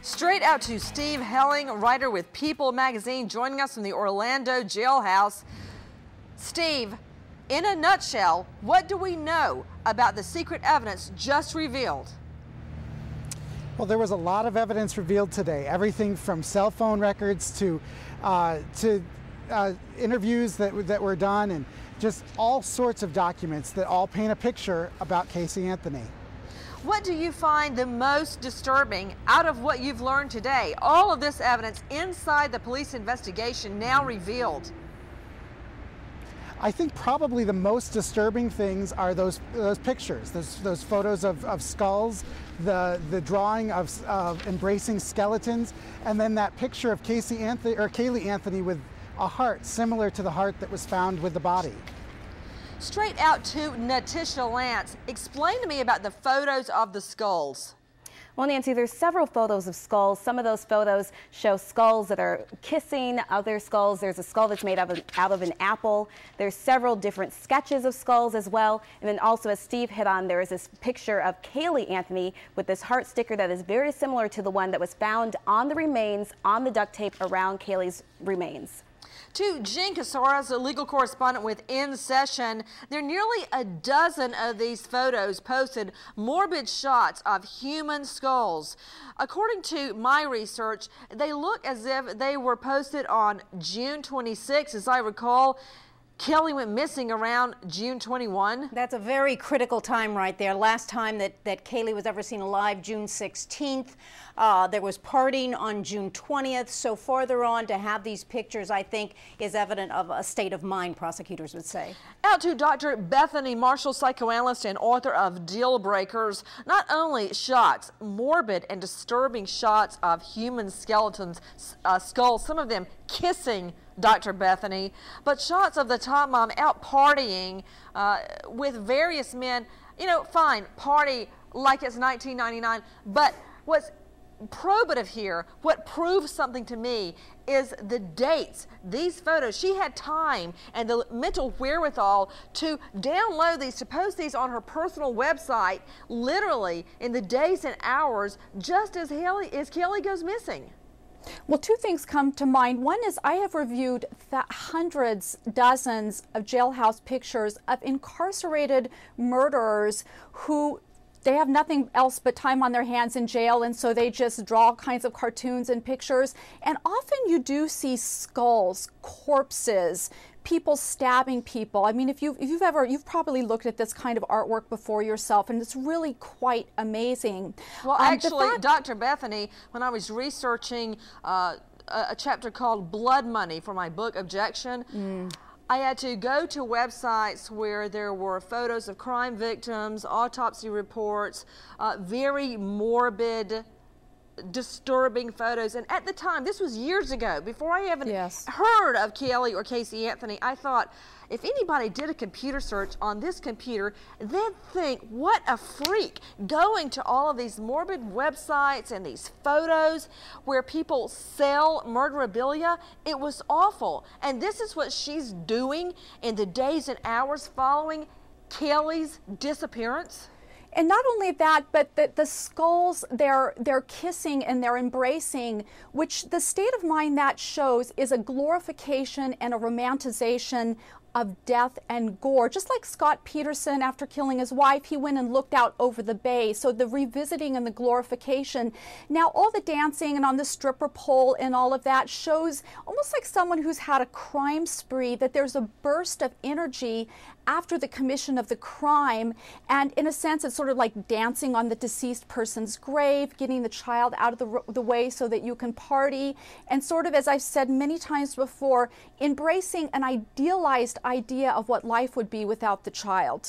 Straight out to Steve Helling, writer with People magazine, joining us from the Orlando jailhouse. Steve, in a nutshell, what do we know about the secret evidence just revealed? Well, there was a lot of evidence revealed today. Everything from cell phone records to interviews that were done, and just all sorts of documents that all paint a picture about Casey Anthony. What do you find the most disturbing out of what you've learned today? All of this evidence inside the police investigation now revealed. I think probably the most disturbing things are those pictures, those photos of skulls, the drawing of embracing skeletons, and then that picture of Caylee Anthony with a heart similar to the heart that was found with the body. Straight out to Natisha Lance, explain to me about the photos of the skulls. Well, Nancy, there's several photos of skulls. Some of those photos show skulls that are kissing other skulls. There's a skull that's made out of an apple. There's several different sketches of skulls as well. And then also, as Steve hit on, there is this picture of Caylee Anthony with this heart sticker that is very similar to the one that was found on the remains, on the duct tape around Caylee's remains. To Jen Casares, a legal correspondent with In Session, there are nearly a dozen of these photos posted, morbid shots of human skulls. According to my research, they look as if they were posted on June 26. As I recall, Kelly went missing around June 21. That's a very critical time right there. Last time that Caylee was ever seen alive, June 16th. There was partying on June 20th. So farther on, to have these pictures, I think, is evident of a state of mind, prosecutors would say. Out to Dr. Bethany Marshall, psychoanalyst and author of Deal Breakers. Not only shots, morbid and disturbing shots of human skeletons, skulls, some of them kissing Dr. Bethany, but shots of the top mom out partying with various men. You know, fine, party like it's 1999, but what's probative here, what proves something to me, is the dates. These photos, she had time and the mental wherewithal to download these, to post these on her personal website, literally in the days and hours just as Kelly goes missing. Well, two things come to mind. One is I have reviewed hundreds, dozens of jailhouse pictures of incarcerated murderers who they have nothing else but time on their hands in jail, and so they just draw all kinds of cartoons and pictures. And often you do see skulls, corpses, people stabbing people. I mean, if you've probably looked at this kind of artwork before yourself, and it's really quite amazing. Well, actually, Dr. Bethany, when I was researching a chapter called Blood Money for my book Objection, I had to go to websites where there were photos of crime victims, autopsy reports, very morbid, disturbing photos. And at the time, this was years ago, before I even heard of Kelly or Casey Anthony, I thought, if anybody did a computer search on this computer, they'd think, what a freak, going to all of these morbid websites and these photos where people sell murderabilia. It was awful. And this is what she's doing in the days and hours following Kelly's disappearance. And not only that, but the skulls, they're kissing and they're embracing, which the state of mind that shows is a glorification and a romanticization of death and gore. Just like Scott Peterson, after killing his wife, he went and looked out over the bay. So the revisiting and the glorification. Now all the dancing and on the stripper pole and all of that shows almost like someone who's had a crime spree, that there's a burst of energy after the commission of the crime. And in a sense, it's sort of like dancing on the deceased person's grave, getting the child out of the way so that you can party. And sort of, as I've said many times before, embracing an idealized idea of what life would be without the child.